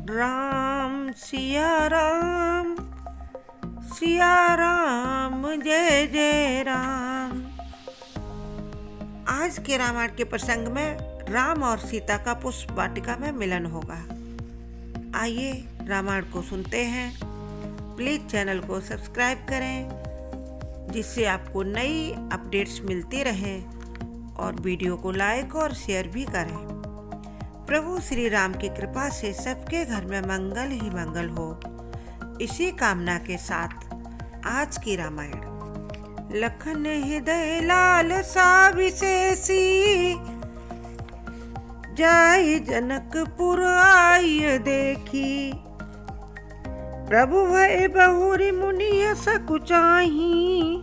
राम सिया राम जय जय राम। आज के रामायण के प्रसंग में राम और सीता का पुष्प वाटिका में मिलन होगा। आइए रामायण को सुनते हैं। प्लीज चैनल को सब्सक्राइब करें जिससे आपको नई अपडेट्स मिलती रहे और वीडियो को लाइक और शेयर भी करें। प्रभु श्री राम की कृपा से सबके घर में मंगल ही मंगल हो, इसी कामना के साथ आज की रामायण। लखन हृदय लाल सा विशेषी, जाय जनकपुर आय देखी। प्रभु भय बहुरी मुनि सकुचाही,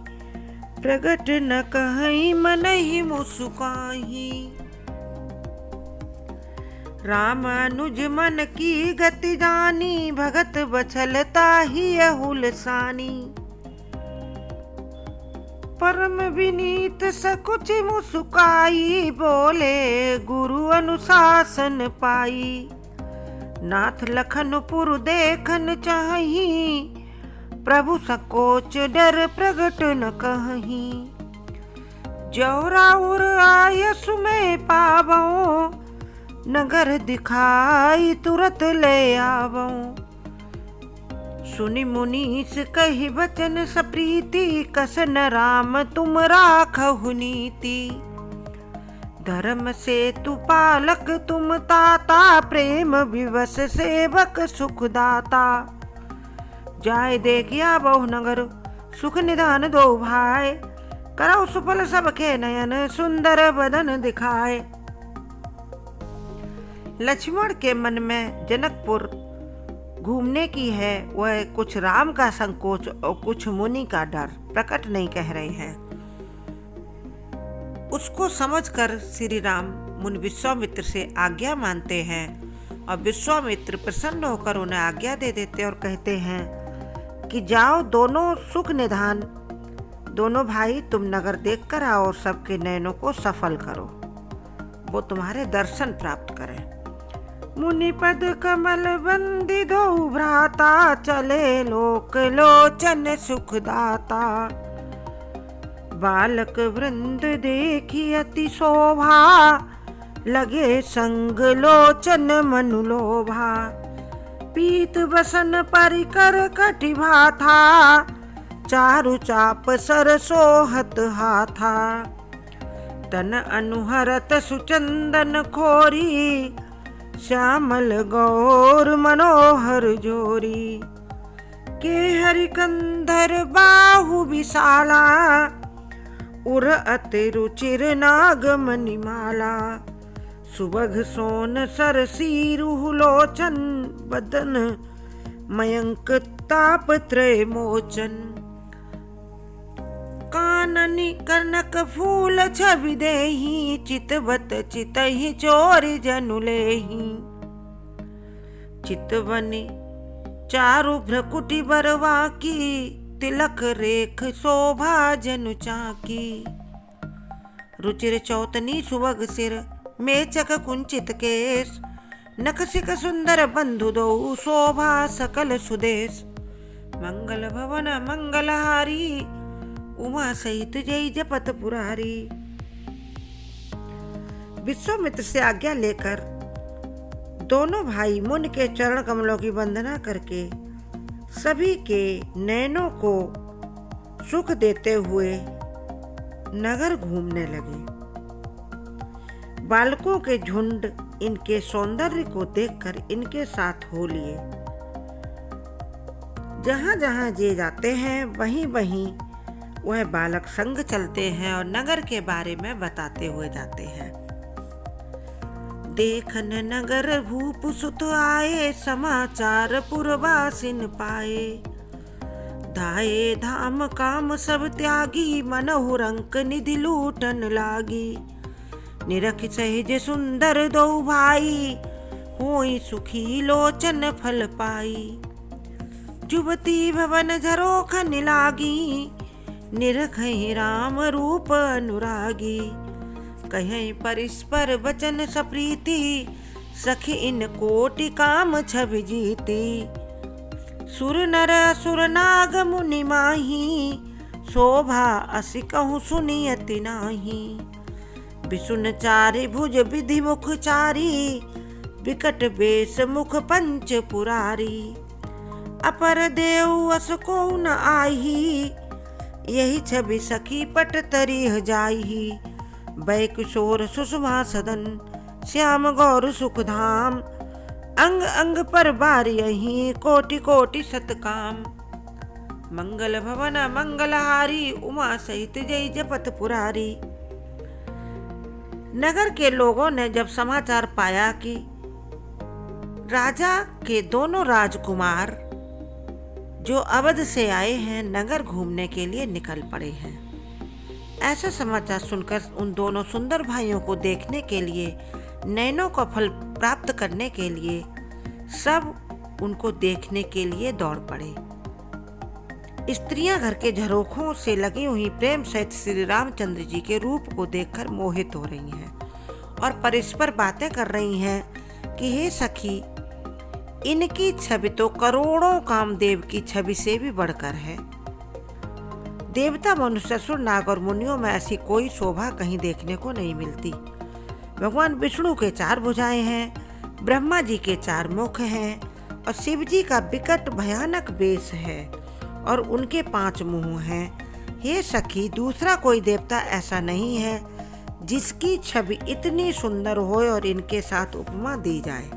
प्रगट न कहई मनहि मुसुकाही। राम अनुज मन की गति जानी, भगत बछलता ही हुलसानी। परम विनीत सकुच मुसुकाई, बोले गुरु अनुशासन पाई। नाथ लखनपुर देखन चाही, प्रभु सकोच डर प्रगट न कहीं। जौराउर आयसु में पावो, नगर दिखाई तुरत ले आवो। सुनि मुनीस कही वचन सप्रीति, कसन राम तुम राखहु नीति। धर्म से तु पालक तुम ताता, प्रेम विवश सेवक सुखदाता। जाय देखिया बहु नगर सुख निधान दो भाई, करौ सुफल सबके नयन सुंदर बदन दिखाए। लक्ष्मण के मन में जनकपुर घूमने की है, वह कुछ राम का संकोच और कुछ मुनि का डर प्रकट नहीं कह रहे हैं। उसको समझकर श्री राम मुनि विश्वामित्र से आज्ञा मानते हैं और विश्वामित्र प्रसन्न होकर उन्हें आज्ञा दे देते और कहते हैं कि जाओ दोनों सुख निधान, दोनों भाई तुम नगर देख कर आओ और सबके नयनों को सफल करो, वो तुम्हारे दर्शन प्राप्त करें। मुनि पद कमल बंदी दो भ्राता, चले लोक लोचन सुखदाता। बालक वृंद देखी अति शोभा, लगे संग लोचन मनु लोभा। पीत बसन परिकर कटिभा था, चारु चाप सर सोहत हाथा। तन अनुहरत सुचंदन खोरी, श्यामल गौर मनोहर जोरी। के हरिकंधर बाहु विशाला, उर अति रुचिर नाग मणिमाला। सुबघ सोन सर सीरु लोचन, बदन मयंक ताप त्रय मोचन। काननी कनक फूल छवि देहि, चितवत चितहि चोरी जनु लेहि। चितवनी चारु भ्रकुटी बरवा की, तिलक रेख शोभा जनु चाकी। रुचिर चौतनी सुवग सिर, मेचक कुंचित केश। नखसिक सुंदर बंधु दो, शोभा सकल सुदेश। मंगल भवन मंगलहारी, उमा सहित जय जपत पुरारी। विश्वामित्र से आज्ञा लेकर दोनों भाई मुनि के चरण कमलों की वंदना करके सभी के नयनों को सुख देते हुए नगर घूमने लगे। बालकों के झुंड इनके सौंदर्य को देखकर इनके साथ हो लिए। जहां जहां ये जाते हैं वहीं वहीं वह बालक संग चलते हैं और नगर के बारे में बताते हुए जाते हैं। देखन नगर भूप सुत आए, समाचार पुरवासिन पाए। धाये धाम काम सब त्यागी, मनहु रंक निधि लूटन लागी। निरख सहज सुंदर दो भाई, होई सुखी लोचन फल पाई। जुबती भवन झरोखन लागी, निरखहि राम रूप अनुरागी। कहीं परस्पर वचन सप्रीति, सखी इन कोटि काम छवि जीती। सुर नर असुर नाग मुनि माही, शोभा असी कहूँ सुनियति नाही। विसुन चारि भुज विधि मुख चारी, विकट बेस मुख पंच पुरारी। अपर देव अस को न आही, यही छवि सखी पट तरीह जाही। बै किशोर सुषमा सदन, श्याम गौर सुख धाम। अंग अंग पर बारियहि, कोटि कोटि सतकाम। मंगल भवन मंगलहारी, उमा सहित जय जपत पुरारी। नगर के लोगों ने जब समाचार पाया कि राजा के दोनों राजकुमार जो अवध से आए हैं नगर घूमने के लिए निकल पड़े हैं, ऐसा समाचार सुनकर उन दोनों सुंदर भाइयों को देखने के लिए, नैनों का फल प्राप्त करने के लिए सब उनको देखने के लिए दौड़ पड़े। स्त्रियां घर के झरोखों से लगी हुई प्रेम सहित श्री रामचंद्र जी के रूप को देखकर मोहित हो रही हैं और परस्पर बातें कर रही हैं कि हे सखी, इनकी छवि तो करोड़ों कामदेव की छवि से भी बढ़कर है। देवता, मनुष्य, असुर, नाग और मुनियों में ऐसी कोई शोभा कहीं देखने को नहीं मिलती। भगवान विष्णु के 4 भुजाएं हैं, ब्रह्मा जी के 4 मुख हैं और शिव जी का विकट भयानक बेस है और उनके 5 मुंह हैं। हे सखी, दूसरा कोई देवता ऐसा नहीं है जिसकी छवि इतनी सुंदर हो और इनके साथ उपमा दी जाए।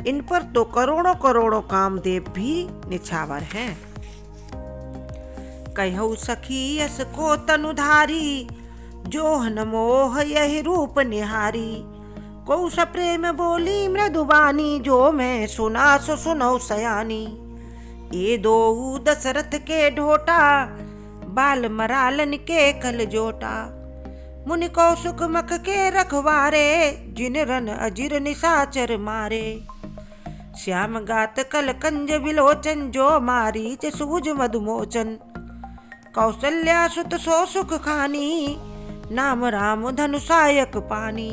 इन पर तो करोड़ों करोड़ों कामदेव भी निछावर हैं। कहौ सखी यस को तनुधारी, जोहन मोह यही रूप निहारी। को सप्रेम बोली मृदुबानी, जो मैं सुना सो सुनो सयानी। ये दो दशरथ के ढोटा, बाल मरालन के कल जोटा। मुनि कौशुक मख के रखवारे, जिन रन अजिर निशाचर मारे। श्याम गात कल कंज विलोचन, जो मारीच सूज मधुमोचन। कौशल्या सुत सो सुख खानी, नाम राम धनुषायक पानी।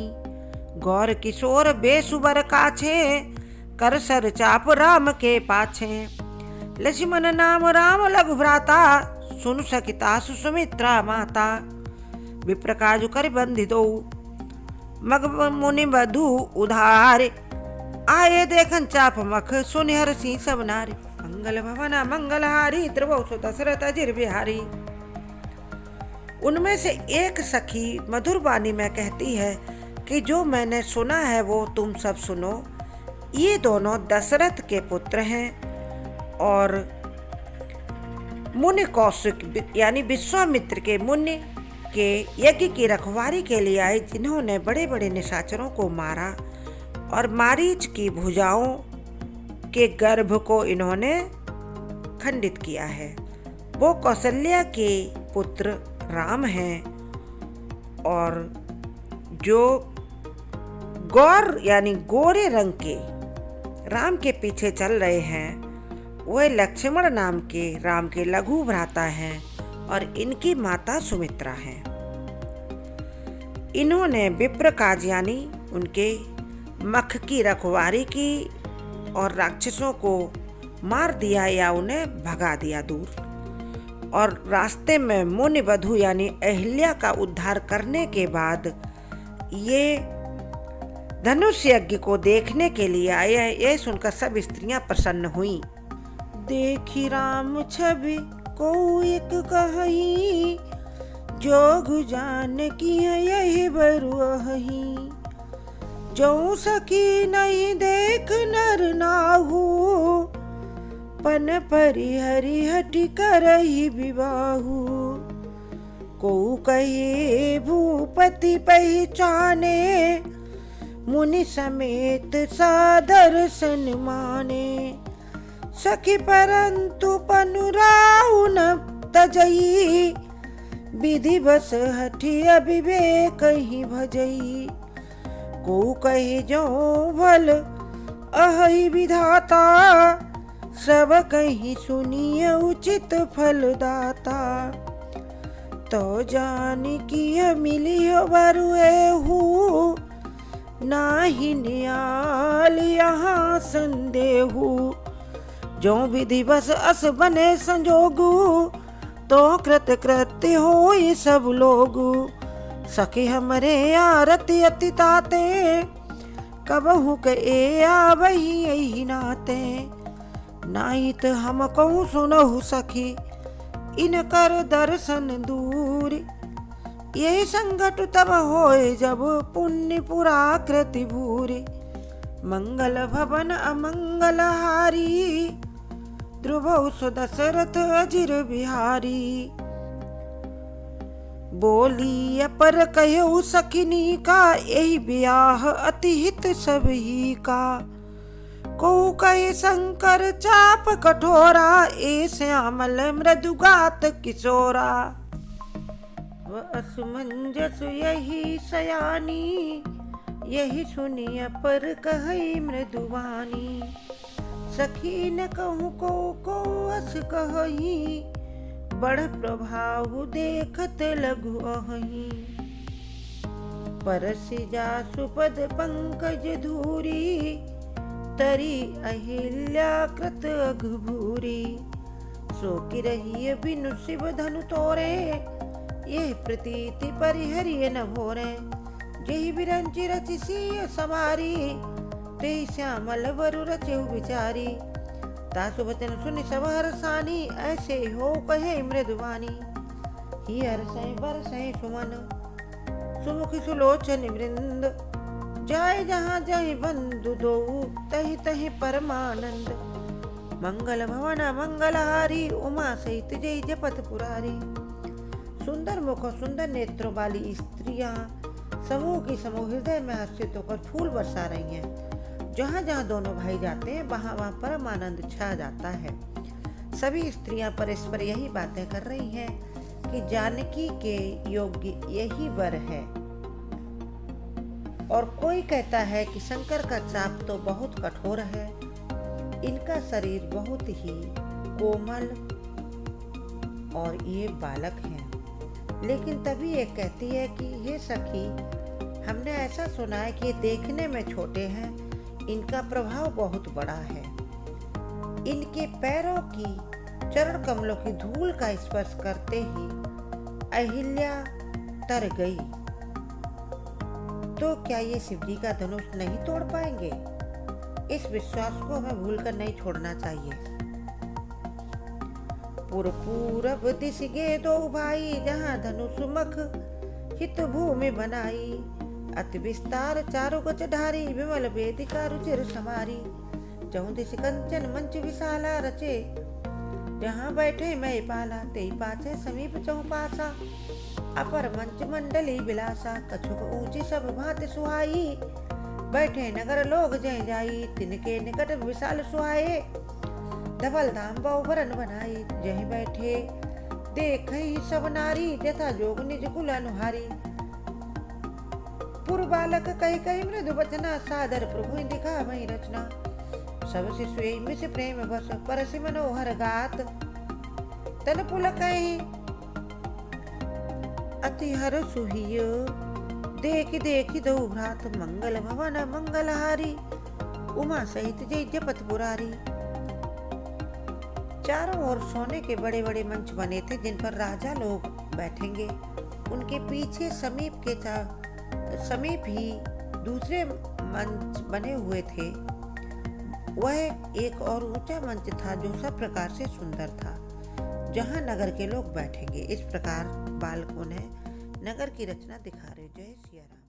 गौर किशोर बेसुबर काछे, कर सर चाप राम के पाछे। लक्ष्मण नाम राम लघु भ्राता, सुन सकिता सुमित्रा माता। विप्र काजु कर बंधि दो, मग मुनि बधु उधारे। आए देखन चाप मख, सुन हरषि सब नारी। मंगल भवन मंगलहारी, त्रिभुवन दशरथ अजिर बिहारी। उनमें से एक सखी मधुर वाणी में कहती है कि जो मैंने सुना है वो तुम सब सुनो। ये दोनों दशरथ के पुत्र हैं और मुनि कौशिक यानी विश्वामित्र के मुनि के यज्ञ की रखवारी के लिए आए, जिन्होंने बड़े बड़े निशाचरों को मारा और मारीच की भुजाओं के गर्भ को इन्होंने खंडित किया है। वो कौशल्या के पुत्र राम हैं और जो गौर यानी गोरे रंग के राम के पीछे चल रहे हैं, वह लक्ष्मण नाम के राम के लघु भ्राता हैं और इनकी माता सुमित्रा हैं। इन्होंने विप्रकाज यानी उनके मख की रखवारी की और राक्षसों को मार दिया या उन्हें भगा दिया दूर। और रास्ते में मुनि वधु यानी अहिल्या का उद्धार करने के बाद ये धनुष यज्ञ को देखने के लिए आए। ये सुनकर सब स्त्रियां प्रसन्न हुईं। देखी राम छवि को एक कही, जोग जान की है यही बरुआही। जो सकी नहीं देख नर नाहू, पन परिहरि हटि करहि विवाहु। को कहे भूपति पहचाने, मुनि समेत सादर सन्माने। सखी परंतु पनुराउ न तजई, विधि बस हठि अविवेक ही भजई। को कहे जो भल अहि विधाता, सब कहीं सुनिए उचित फलदाता। तो जान की मिली बरुए हूँ, नाही न्याल यहाँ संदेहु, जो विधि बस अस बने संजोगु, तो कृत कृत्य होई सब लोगु। सखी हमरे आरती अति ताते, कबहु के आवही यही नाते। नाइत हम कहूँ सुनहु सखी, इनकर दर्शन दूर। यही संकट तब होए जब पुण्य पुराकृति भूरी। मंगल भवन अमंगल हारी, ध्रुवौ सो दशरथ अजिर बिहारी। बोली अपर कहु सखिनी का, यही ब्याह अति हित सबही का। को कहे शंकर चाप कठोरा, ए श्यामल मृदुगात किशोरा। असमंजस यही सयानी, यही सुनी अपर कहई मृदुवानी। सखी न कहूँ को अस कहही, बड़ प्रभाव देखत लघु अहि। परसि जासु पद पंकज धूरी, तरी अहिल्या कृत अघभूरी। सो की रही बिनु शिव धनु तोरे, यह प्रतीति परिहरिय न भोरे। जेहि बिरंचि रचि सिय समारी, तेहि श्यामल वरु रचेहु विचारी। तासु वचन सुनि सब हरसानी, ऐसे हो कहे मृदुवानी। ही हरसै बरसै सुमन, सुमुखी सुलोचन वृंद। जाय जहाँ जाहि बंधु दो, तहि तहि परमानंद। मंगल भवन मंगलहारी, उमा सहित जय जपत पुरारी। सुंदर मुख सुंदर नेत्रों वाली स्त्रियां समूह की समूह हृदय में हर्षित होकर फूल बरसा रही हैं। जहाँ जहाँ दोनों भाई जाते हैं, वहाँ वहाँ परम आनंद छा जाता है। सभी स्त्रियां परस्पर यही बातें कर रही हैं कि जानकी के योग्य यही वर है। और कोई कहता है कि शंकर का चाप तो बहुत कठोर है, इनका शरीर बहुत ही कोमल और ये बालक हैं। लेकिन तभी एक कहती है कि हे सखी, हमने ऐसा सुना है कि ये देखने में छोटे हैं, इनका प्रभाव बहुत बड़ा है। इनके पैरों की चरण कमलों की धूल का स्पर्श करते ही अहिल्या तर गई। तो क्या ये शिवजी का धनुष नहीं तोड़ पाएंगे? इस विश्वास को हमें भूलकर नहीं छोड़ना चाहिए। पूरब दिश गे दो भाई, जहाँ धनुष मुख हित भूमि बनाई। अति विस्तार चारु गज ढारी, विमल वेदिका रुचिर समारी। चहुँ दिश कंचन मंच विशाला रचे, जहाँ बैठे मैं पाला। तेई पाछे समीप चहुँ पासा, अपर मंच मंडली बिलासा। कछुक ऊंची सब भांति सुहाई, बैठे नगर लोग जय जाई। तिनके निकट विशाल सुहाए, धवल धाम बहुभरन बनाई। जहीं बैठे देखहि सब नारी, जथा जोग निज कुल अनुहारी। पूर्व बालक कही कही मृदु बचना, सादर प्रभु दिखा वही रचना। सब शिशु मिस प्रेम बस, परसि मनोहर गात। तन पुलकहि अति हर सुहिय, देखि देखि दो भ्रात। मंगल भवन मंगलहारी, उमा सहित जय जपत पुरारी। चारों ओर सोने के बड़े बड़े मंच बने थे, जिन पर राजा लोग बैठेंगे। उनके पीछे समीप ही दूसरे मंच बने हुए थे। वह एक और ऊंचा मंच था, जो सब प्रकार से सुंदर था, जहां नगर के लोग बैठेंगे। इस प्रकार बालकों ने नगर की रचना दिखा रहे। जय सिया राम।